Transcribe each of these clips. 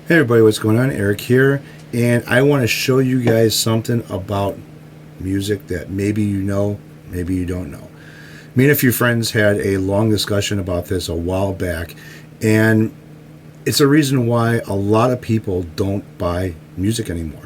Hey everybody, what's going on? Eric here, and I want to show you guys something about music that maybe you know, maybe you don't know. Me and a few friends had a long discussion about this a while back, and it's a reason why a lot of people don't buy music anymore.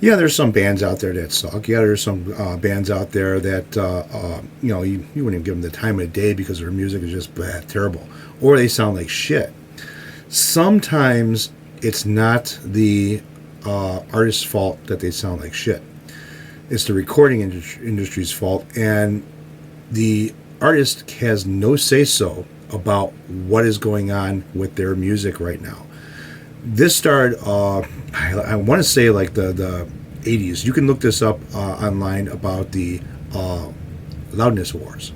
Yeah, there's some bands out there that suck. Yeah, there's some bands out there that you wouldn't even give them the time of day because their music is just terrible, or they sound like shit. Sometimes it's not the artist's fault that they sound like shit. It's the recording industry's fault, and the artist has no say-so about what is going on with their music right now. This started, I want to say like the 80s. You can look this up online about the Loudness wars.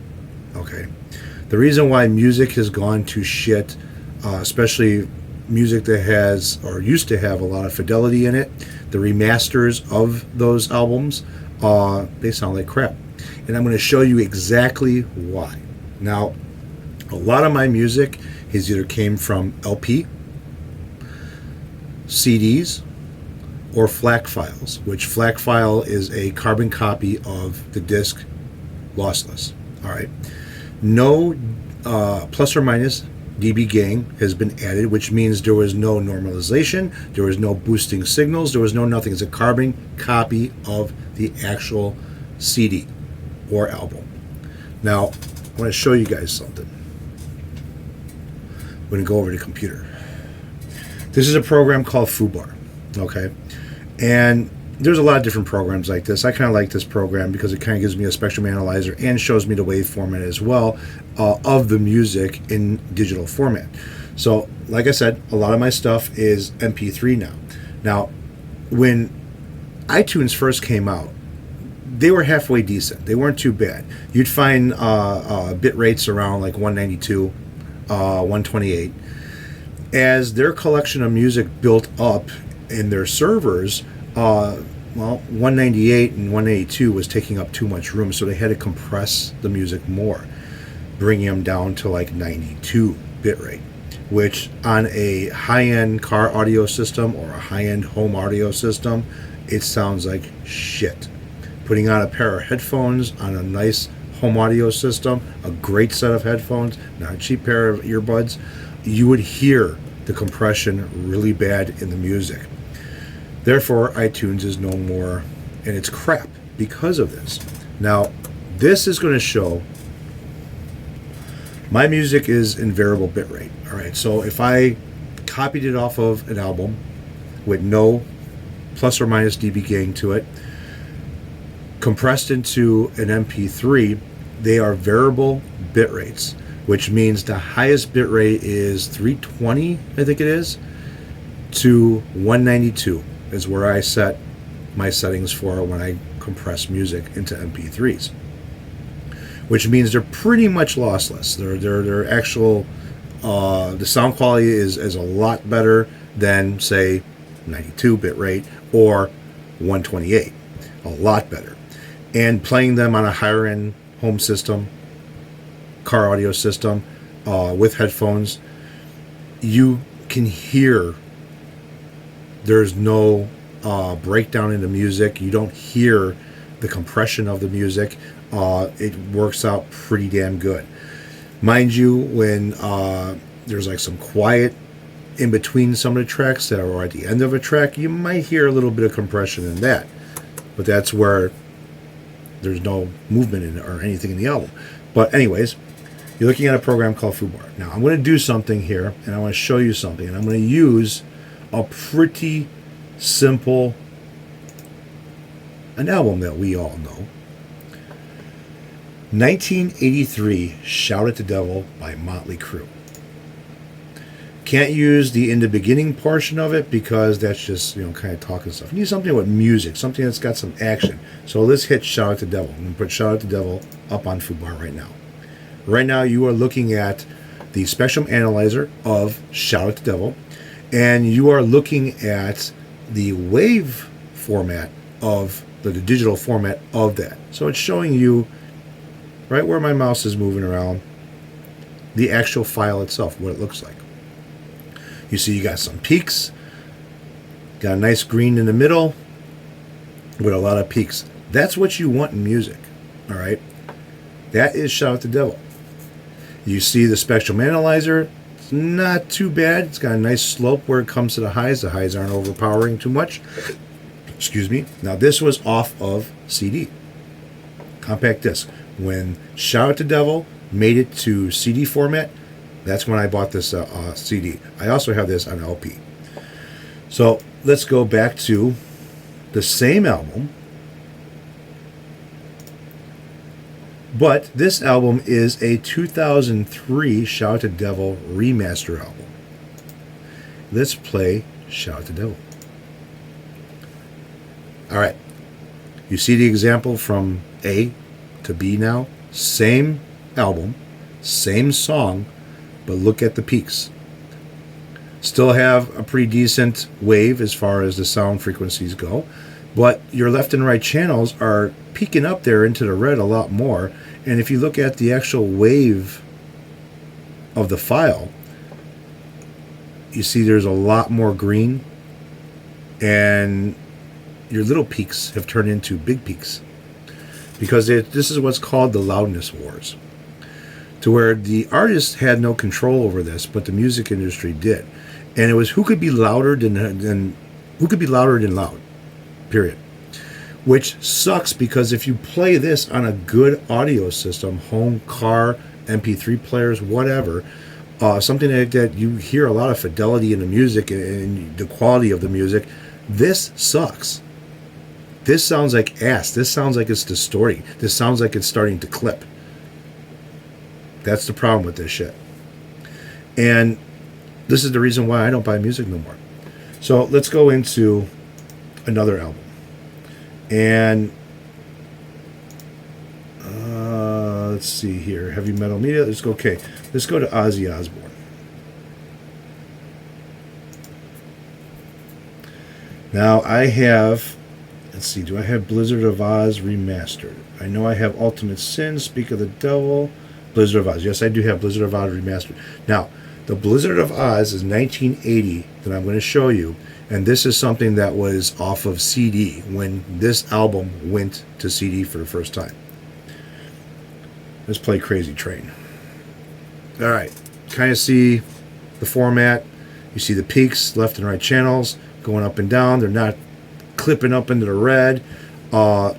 Okay, the reason why music has gone to shit, especially music that has or used to have a lot of fidelity in it, the remasters of those albums, they sound like crap. And I'm going to show you exactly why. Now, a lot of my music has either came from LP, CDs, or FLAC files, which FLAC file is a carbon copy of the disc lossless. All right. No plus or minus dB gain has been added, which means there was no normalization, there was no boosting signals, there was no nothing. It's a carbon copy of the actual CD or album. Now, I want to show you guys something. I'm going to go over to the computer. This is a program called FooBar, okay? And there's a lot of different programs like this. I kind of like this program because it kind of gives me a spectrum analyzer and shows me the wave format as well of the music in digital format. So, like I said, a lot of my stuff is MP3 now. Now, when iTunes first came out, they were halfway decent. They weren't too bad. You'd find bit rates around like 192, 128. As their collection of music built up in their servers, 198 and 182 was taking up too much room, so they had to compress the music more, bringing them down to like 92 bitrate, which on a high-end car audio system or a high-end home audio system, it sounds like shit. Putting on a pair of headphones on a nice home audio system, a great set of headphones, not a cheap pair of earbuds, you would hear the compression really bad in the music. Therefore, iTunes is no more, and it's crap because of this. Now, this is going to show my music is in variable bitrate. All right, so if I copied it off of an album with no plus or minus dB gain to it, compressed into an MP3, they are variable bit rates, which means the highest bit rate is 320, I think it is, to 192 is where I set my settings for when I compress music into MP3s, which means they're pretty much lossless. They're actual, the sound quality is a lot better than, say, 92 bit rate or 128, a lot better. And playing them on a higher end home system, car audio system, with headphones, you can hear there's no breakdown in the music. You don't hear the compression of the music. It works out pretty damn good. Mind you, when there's like some quiet in between some of the tracks that are at the end of a track, you might hear a little bit of compression in that. But that's where there's no movement in it or anything in the album. But anyways, you're looking at a program called FooBar. Now, I'm going to do something here, and I want to show you something. And I'm going to use a pretty simple, an album that we all know. 1983, Shout at the Devil by Motley Crue. Can't use the in the beginning portion of it because that's just, kind of talking stuff. You need something with music, something that's got some action. So let's hit Shout at the Devil. I'm going to put Shout at the Devil up on FooBar right now. Right now you are looking at the spectrum analyzer of Shout at the Devil, and you are looking at the wave format of the digital format of that. So it's showing you right where my mouse is moving around the actual file itself, what it looks like. You see you got some peaks, got a nice green in the middle with a lot of peaks. That's what you want in music, all right? That is Shout at the Devil. You see the spectrum analyzer. It's not too bad. It's got a nice slope where it comes to the highs. The highs aren't overpowering too much. Excuse me. Now this was off of CD, compact disc. When Shout at the Devil made it to CD format, that's when I bought this CD. I also have this on LP. So let's go back to the same album, but this album is a 2003 Shout at the Devil remaster album. Let's play Shout at the Devil. All right. You see the example from A to B now? Same album, same song, but look at the peaks. Still have a pretty decent wave as far as the sound frequencies go, but your left and right channels are peaking up there into the red a lot more. And if you look at the actual wave of the file, you see there's a lot more green, and your little peaks have turned into big peaks, because this is what's called the loudness wars, to where the artist had no control over this, but the music industry did. And it was who could be louder than loud, period. Which sucks, because if you play this on a good audio system, home, car, MP3 players, whatever, something like that, you hear a lot of fidelity in the music and the quality of the music. This sucks. This sounds like ass. This sounds like it's distorting. This sounds like it's starting to clip. That's the problem with this shit. And this is the reason why I don't buy music no more. So let's go into another album. And let's see here. Heavy metal media. Let's go. Okay. Let's go to Ozzy Osbourne. Now I have, let's see, do I have Blizzard of Oz remastered? I know I have Ultimate Sin, Speak of the Devil, Blizzard of Oz. Yes, I do have Blizzard of Oz remastered. Now, the Blizzard of Oz is 1980 that I'm going to show you, and this is something that was off of CD when this album went to CD for the first time. Let's play Crazy Train. All right, kind of see the format. You see the peaks, left and right channels going up and down. They're not clipping up into the red. And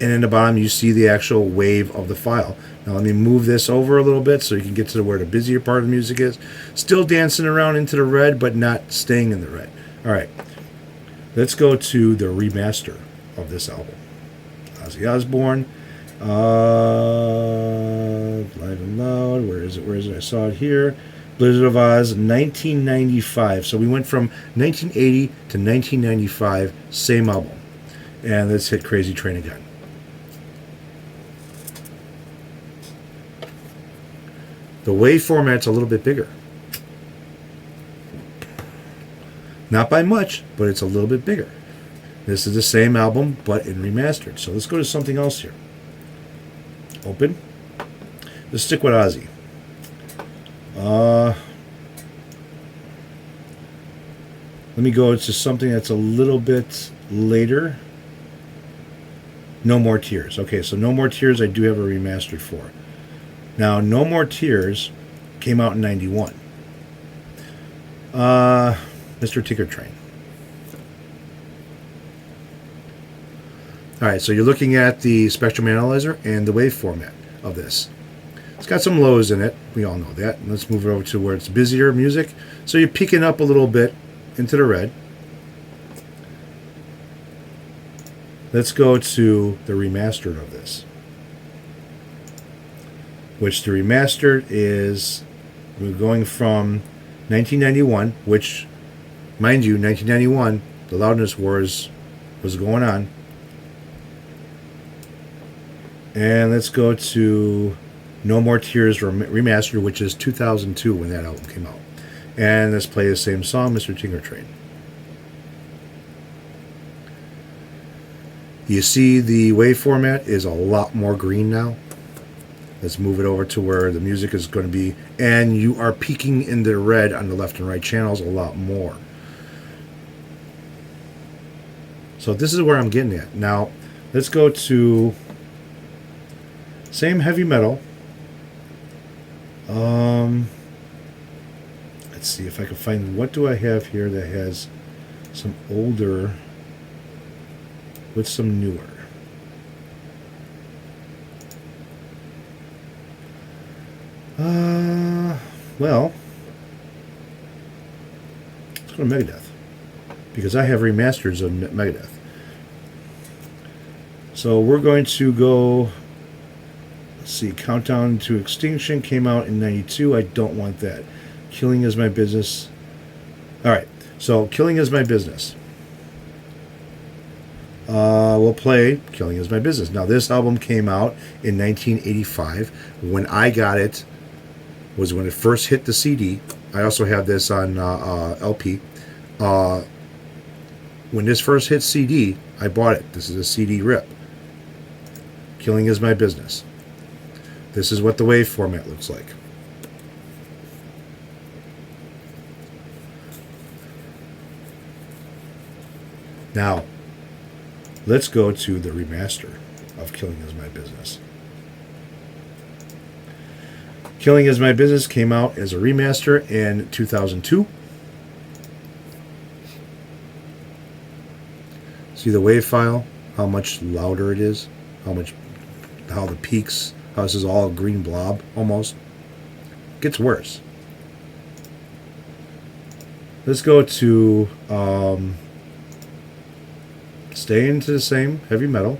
in the bottom, you see the actual wave of the file. Now let me move this over a little bit so you can get to where the busier part of the music is. Still dancing around into the red, but not staying in the red. All right, let's go to the remaster of this album. Ozzy Osbourne, Live and Loud. Where is it? Where is it? I saw it here. Blizzard of Oz, 1995. So we went from 1980 to 1995, same album. And let's hit Crazy Train again. The wave format's a little bit bigger. Not by much, but it's a little bit bigger. This is the same album, but in remastered. So let's go to something else here. Open. Let's stick with Ozzy. Let me go to something that's a little bit later. No More Tears. Okay, so No More Tears I do have a remastered for. Now, No More Tears came out in 91. Mr. Ticker Train. All right, so you're looking at the spectrum analyzer and the wave format of this. It's got some lows in it. We all know that. Let's move it over to where it's busier music. So you're peaking up a little bit into the red. Let's go to the remastered of this, which the remastered is, we're going from 1991, which, mind you, 1991, the Loudness Wars was going on. And let's go to No More Tears remastered, which is 2002 when that album came out. And let's play the same song, Mr. Tinker Train. You see the wave format is a lot more green now. Let's move it over to where the music is going to be, and you are peaking in the red on the left and right channels a lot more. So this is where I'm getting at. Now, let's go to same heavy metal. Let's see if I can find, what do I have here that has some older with some newer. Well, let's go to Megadeth, because I have remasters of Megadeth. So we're going to go, let's see, Countdown to Extinction came out in 92. I don't want that. Killing Is My Business. All right, so Killing Is My Business. We'll play Killing Is My Business. Now, this album came out in 1985. When I got it was when it first hit the CD. I also have this on LP. When this first hit CD, I bought it. This is a CD rip. Killing Is My Business. This is what the wave format looks like. Now, let's go to the remaster of Killing Is My Business. Killing Is My Business came out as a remaster in 2002. See the wave file? How much louder it is? How the peaks? How this is all a green blob almost? It gets worse. Let's go to stay into the same heavy metal.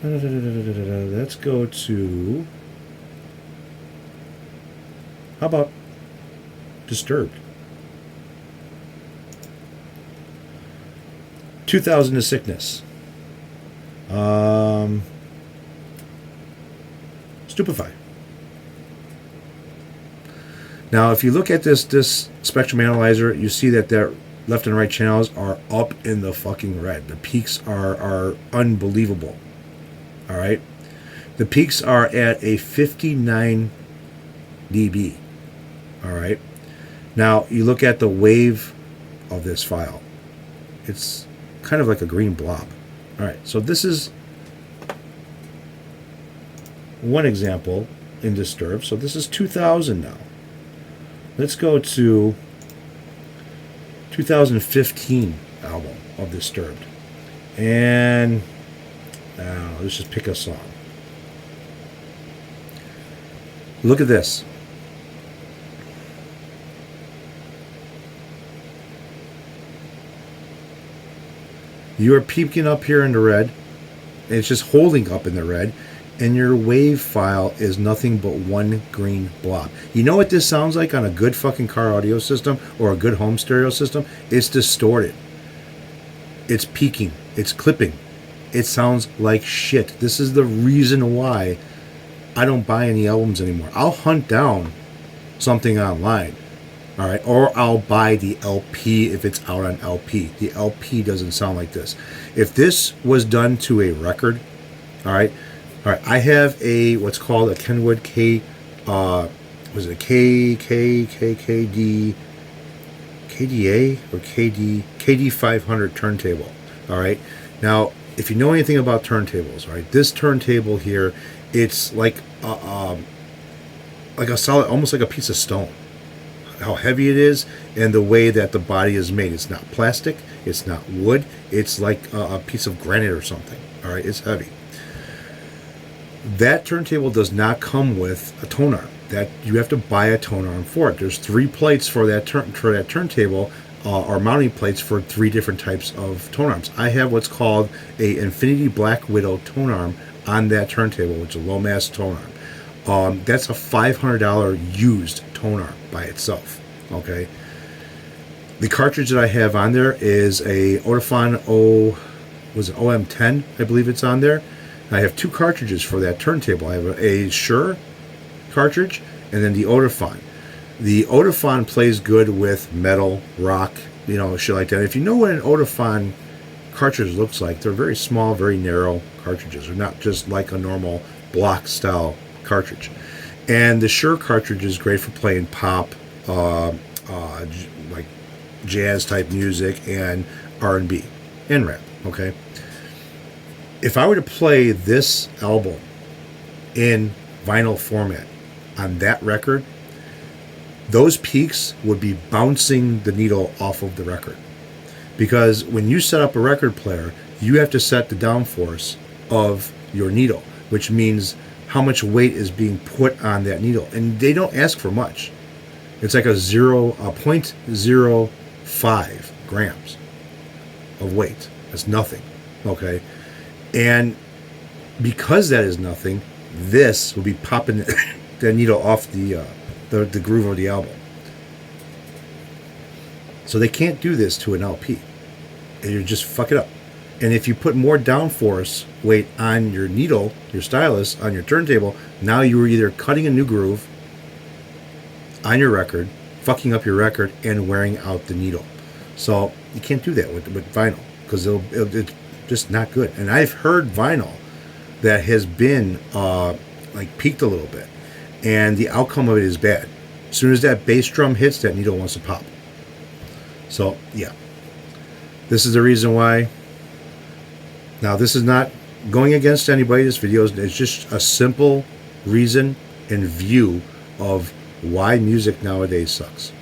Let's go to, how about Disturbed? 2000 to Sickness. Stupefy. Now, if you look at this spectrum analyzer, you see that their left and right channels are up in the fucking red. The peaks are unbelievable. All right, the peaks are at a 59 dB. All right, now you look at the wave of this file. It's kind of like a green blob. All right, so this is one example in Disturbed. So this is 2000 now. Let's go to 2015 album of Disturbed, and let's just pick a song. Look at this. You are peeking up here in the red, and it's just holding up in the red, and your wave file is nothing but one green blob. You know what this sounds like on a good fucking car audio system or a good home stereo system? It's distorted. It's peaking. It's clipping. It sounds like shit. This is the reason why I don't buy any albums anymore. I'll hunt down something online, all right, or I'll buy the LP if it's out on LP. The LP doesn't sound like this. If this was done to a record, all right, I have a what's called a Kenwood KD KDA or KD 500 turntable. All right, now, if you know anything about turntables, right, this turntable here, it's like a solid, almost like a piece of stone. How heavy it is, and the way that the body is made. It's not plastic. It's not wood. It's like a piece of granite or something. All right, it's heavy. That turntable does not come with a tone arm. That you have to buy a tone arm for it. There's 3 plates for that turntable. Or mounting plates for 3 different types of tone arms. I have what's called a Infinity Black Widow tone arm on that turntable, which is a low mass tone arm. That's a $500 used tone arm by itself. Okay. The cartridge that I have on there is a Audifon OM10, I believe it's on there. I have two cartridges for that turntable. I have a Shure cartridge and then the Odaphon. The Odaphon plays good with metal, rock, shit like that. If you know what an Odaphon cartridge looks like, they're very small, very narrow cartridges. They're not just like a normal block style cartridge. And the Shure cartridge is great for playing pop, like jazz type music and R&B and rap. Okay. If I were to play this album in vinyl format on that record, those peaks would be bouncing the needle off of the record. Because when you set up a record player, you have to set the downforce of your needle, which means how much weight is being put on that needle. And they don't ask for much. It's like a 0.05 grams of weight. That's nothing. Okay. And because that is nothing, this will be popping the needle off the groove of the album. So they can't do this to an LP. You just fuck it up. And if you put more downforce weight on your needle, your stylus, on your turntable, now you are either cutting a new groove on your record, fucking up your record, and wearing out the needle. So you can't do that with vinyl because it's just not good. And I've heard vinyl that has been peaked a little bit, and the outcome of it is bad. As soon as that bass drum hits, that needle wants to pop. So yeah, this is the reason why. Now this is not going against anybody. This video is just a simple reason and view of why music nowadays sucks.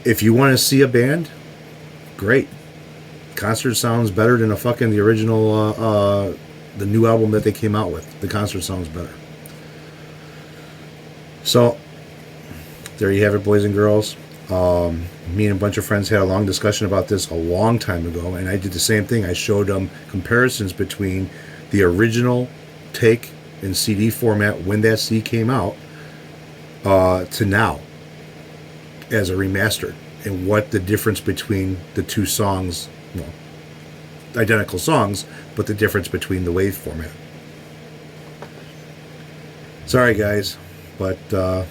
If you want to see a band, great. Concert sounds better than the original, the new album that they came out with. The concert sounds better. So, there you have it, boys and girls. Me and a bunch of friends had a long discussion about this a long time ago, and I did the same thing. I showed them comparisons between the original take in CD format when that CD came out to now as a remastered, and what the difference between the two songs, identical songs, but the difference between the wave format. Sorry guys, but yeah,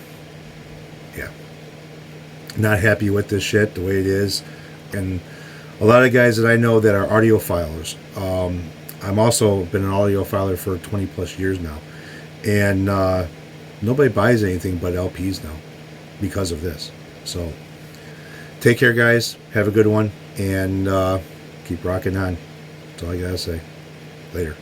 not happy with this shit the way it is. And a lot of guys that I know that are audiophiles, I'm also been an audiophile for 20 plus years now, and nobody buys anything but LPs now because of this. So take care guys, have a good one, and keep rocking on. That's all I gotta say. Later.